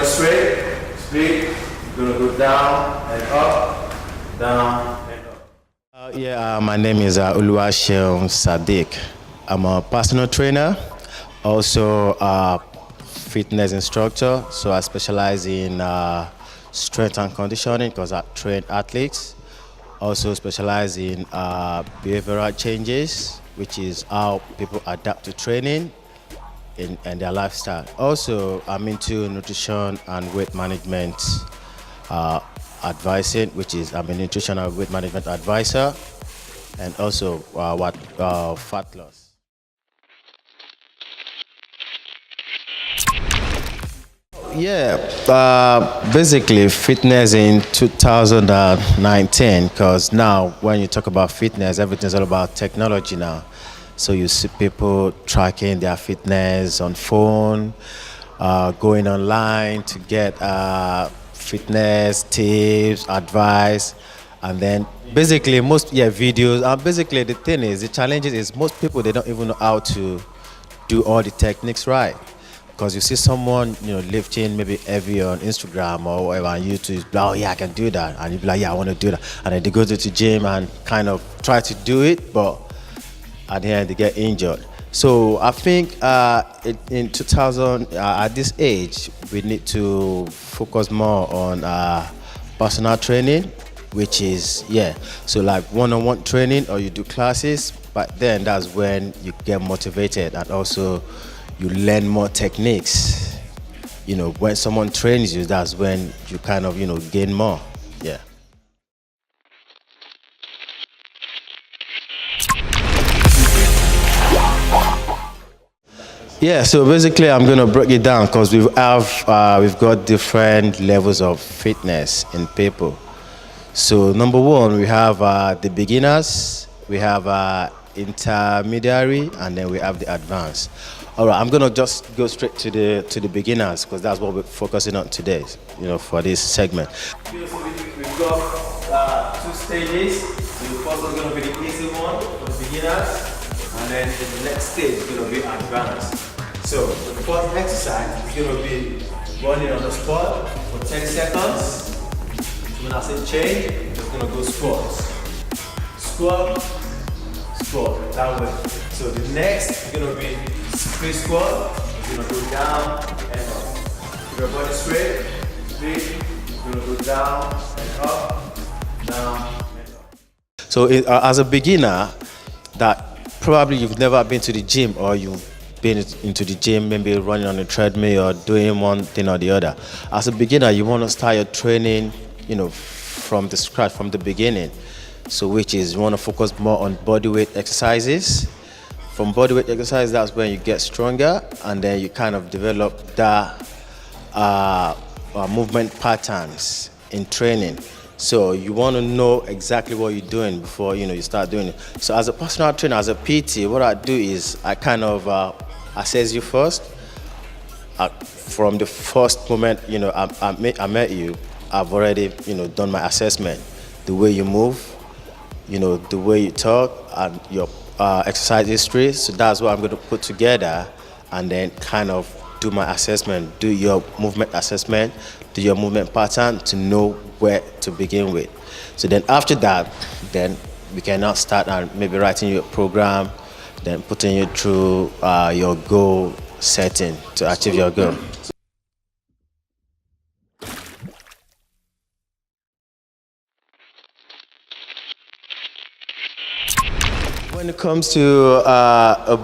straight, speed. You're gonna go down and up, down and up. My name is Seun Sadiq. I'm a personal trainer, also a fitness instructor. So I specialize in strength and conditioning because I train athletes. Also specialize in behavioral changes, which is how people adapt to training and their lifestyle. Also, I'm into nutrition and weight management advising, which is I'm a nutritional weight management advisor, and also fat loss. Basically fitness in 2019, because now when you talk about fitness, everything's all about technology now. So you see people tracking their fitness on phone, going online to get fitness tips, advice, and then basically most videos. And basically the thing is, the challenge is most people, they don't even know how to do all the techniques right. Because you see someone, lifting maybe heavy on Instagram or whatever on YouTube, oh yeah, I can do that. And you be like, yeah, I want to do that. And then they go to the gym and kind of try to do it, but at the end they get injured. So I think in 2000, at this age, we need to focus more on personal training, which is, so like one-on-one training, or you do classes, but then that's when you get motivated and also you learn more techniques. When someone trains you, that's when you kind of, gain more. So basically I'm gonna break it down because we've got different levels of fitness in people. So number one, we have the beginners, we have intermediary, and then we have the advanced. All right, I'm gonna just go straight to the beginners because that's what we're focusing on today, for this segment. So we've got 2 stages. So the first one's gonna be the easy one for the beginners, and then the next stage is gonna be advanced. So the first exercise is gonna be running on the spot for 10 seconds. So when I say change, you're just gonna go squats. Squat, squat, that way. So the next is gonna be split squat. You're gonna go down and up. Keep your body straight, split. You're gonna go down and up, down and up. So as a beginner, that probably you've never been to the gym, or you've been into the gym, maybe running on a treadmill or doing one thing or the other. As a beginner, you want to start your training, from the scratch, from the beginning. So which is, you want to focus more on body weight exercises. From body weight exercise, that's when you get stronger, and then you kind of develop that movement patterns in training. So you want to know exactly what you're doing before you start doing it. So as a personal trainer, as a PT, what I do is I kind of assess you first. From the first moment I met you, I've already done my assessment. The way you move, the way you talk, and your exercise history. So that's what I'm going to put together, and then kind of do my assessment, do your movement assessment, do your movement pattern to know where to begin with. So then after that, then we can now start and maybe writing your program, then putting you through your goal setting to achieve your goal. When it comes to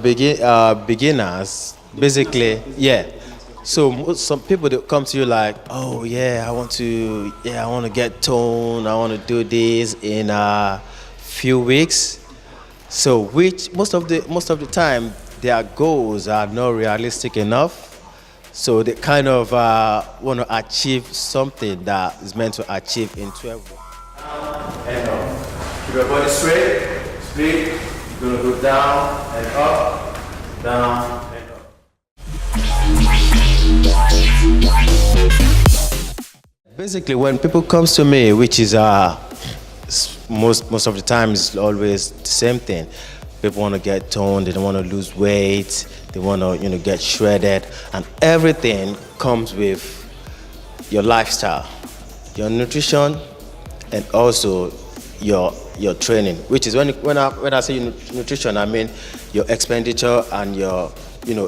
beginners, basically, So some people that come to you like, oh yeah, I want to get toned, I want to do this in a few weeks. So which most of the time their goals are not realistic enough. So they kind of want to achieve something that is meant to achieve in 12 weeks. And up. Keep your body straight, split. You're gonna go down and up, down and up. Basically, when people comes to me, which is most of the time is always the same thing. People want to get toned, they don't want to lose weight, they want to get shredded, and everything comes with your lifestyle, your nutrition, and also your training. Which is when I say nutrition, I mean your expenditure and your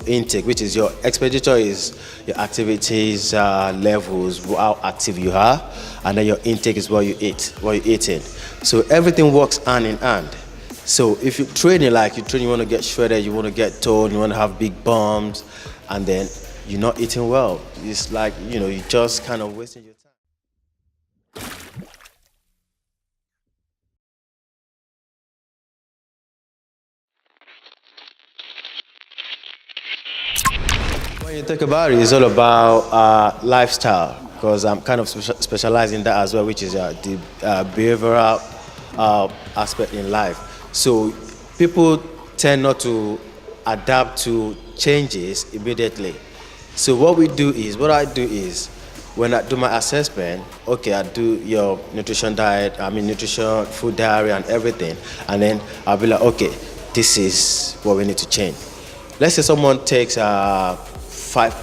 intake. Which is your expenditure is your activities levels, how active you are, and then your intake is what you eat, what you're eating. So everything works hand in hand. So if you're training, you want to get shredded, you want to get toned, you want to have big bumps, and then you're not eating well. It's like, you're just kind of wasting your time. When you think about it, it's all about lifestyle, because I'm kind of specialized in that as well, which is the behavioral aspect in life. So people tend not to adapt to changes immediately. So what I do is, when I do my assessment, okay, I do your nutrition diet, nutrition, food diary and everything, and then I'll be like, okay, this is what we need to change. Let's say someone takes 5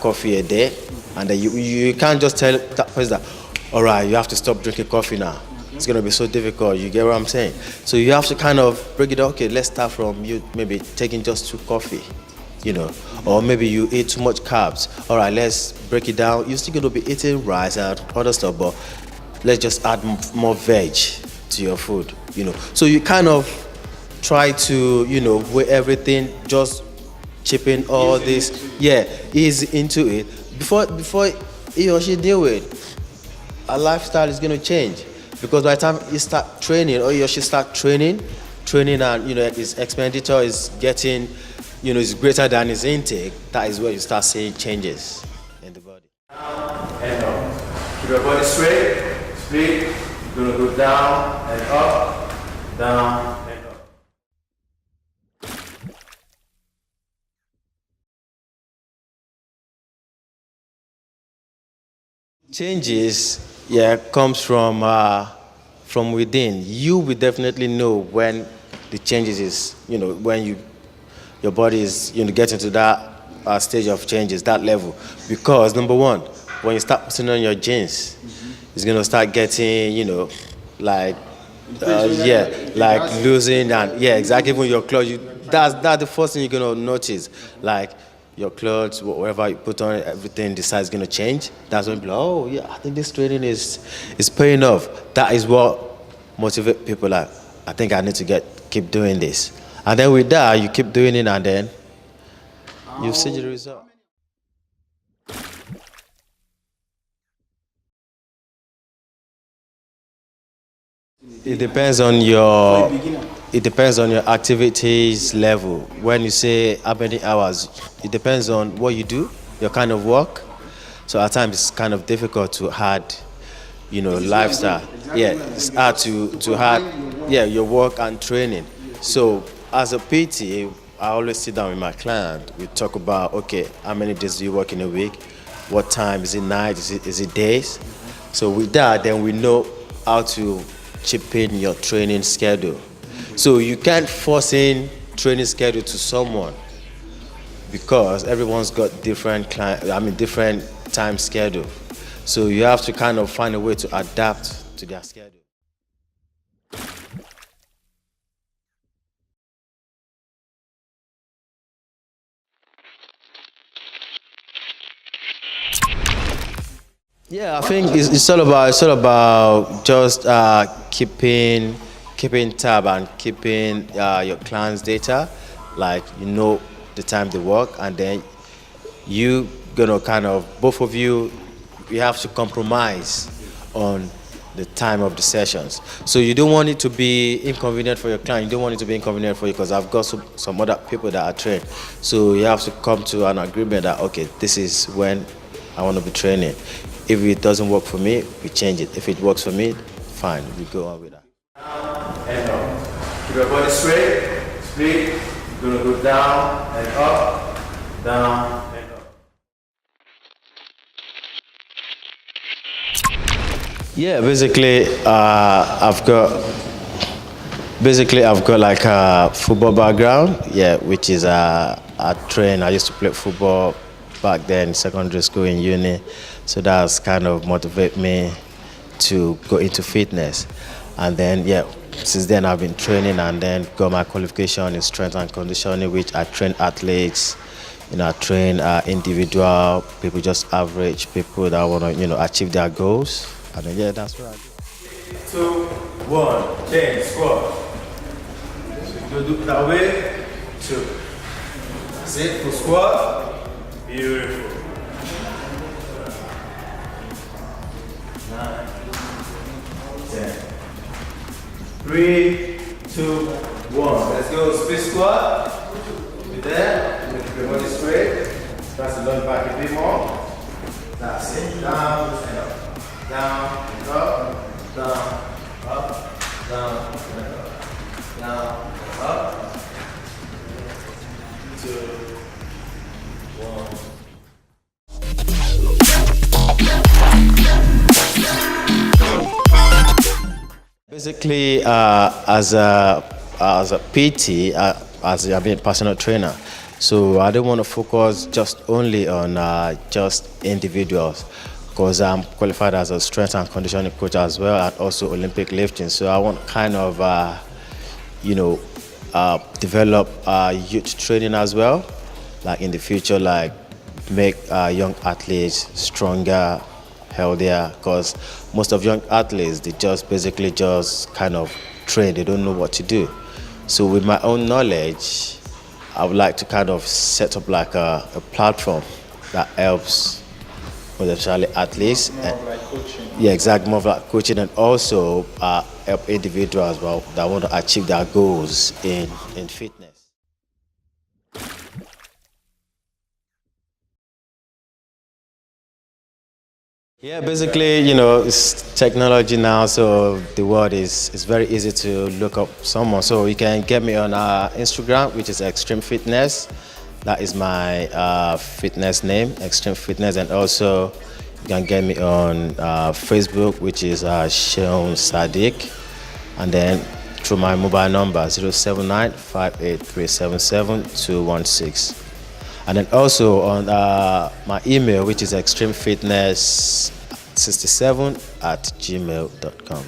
coffee a day, and then you can't just tell that person that, all right, you have to stop drinking coffee now. It's going to be so difficult. You get what I'm saying? So you have to kind of break it down. Okay, let's start from you maybe taking just 2 coffee, or maybe you eat too much carbs. All right, let's break it down. You're still going to be eating rice and other stuff, but let's just add more veg to your food, So you kind of try to, weigh everything, just chip in all this, ease into it before he or she deal with. Our lifestyle is going to change, because by the time you start training, or he or she start training, and his expenditure is getting, is greater than his intake. That is where you start seeing changes in the body. And up. Keep your body straight. You're gonna go down and up, down and up. Changes, comes from within. You will definitely know when the changes is, when your body is, getting to that stage of changes, that level. Because number one, when you start putting on your jeans, it's gonna start getting, like losing, and exactly. Even your clothes, that's the first thing you're gonna notice, like. Your clothes, whatever you put on, everything, the size is going to change. That's when people are, I think this training is paying off. That is what motivates people. Like, I think I need to keep doing this. And then with that, you keep doing it, and then you see the result. It depends on your activities level. When you say how many hours, it depends on what you do, your kind of work. So at times it's kind of difficult to add, lifestyle. It's hard to add, your work and training. So as a PT, I always sit down with my client. We talk about, okay, how many days do you work in a week? What time? Is it night? Is it days? So with that, then we know how to chip in your training schedule. So you can't force in training schedule to someone, because everyone's got different time schedule. So you have to kind of find a way to adapt to their schedule. I think it's all about just keeping tab and keeping your clients' data, like the time they work, and then you gonna kind of, both of you have to compromise on the time of the sessions. So you don't want it to be inconvenient for your client. You don't want it to be inconvenient for you, because I've got some other people that are trained. So you have to come to an agreement that, okay, this is when I want to be training. If it doesn't work for me, we change it. If it works for me, fine, we go on with that. And up. Keep your body straight. You're gonna go down and up, down and up. Basically, I've got like a football background. Which is I used to play football back then, secondary school, in uni. So that's kind of motivate me to go into fitness. And then, yeah, since then I've been training and then got my qualification in strength and conditioning, which I train athletes, I train individual people, just average people that want to, achieve their goals. And then, yeah, that's what I do. 2, 1, change, squat. So you do it that way, 2. That's it, full squat. Beautiful. 9, 10. 3, 2, 1. Let's go, split squat. With that, keep your body straight. Press the lower back a bit more. That's it. Down and up. Down and up. Down, up, down, and up. Down, up. 2, 1. Basically, as a PT, as a personal trainer, so I don't want to focus just only on just individuals, because I'm qualified as a strength and conditioning coach as well, and also Olympic lifting. So I want kind of, develop youth training as well, like in the future, like make young athletes stronger, healthier, because most of young athletes, they just basically just kind of train, they don't know what to do. So with my own knowledge, I would like to kind of set up like a platform that helps especially athletes. More like coaching. Yeah, exactly, more like coaching, and also help individuals that want to achieve their goals in fitness. Yeah, basically, it's technology now, so the world is very easy to look up someone. So you can get me on Instagram, which is Extreme Fitness. That is my fitness name, Extreme Fitness, and also you can get me on Facebook, which is Seun Sadiq, and then through my mobile number 079-58377-216. And then also on my email, which is extremefitness67@gmail.com.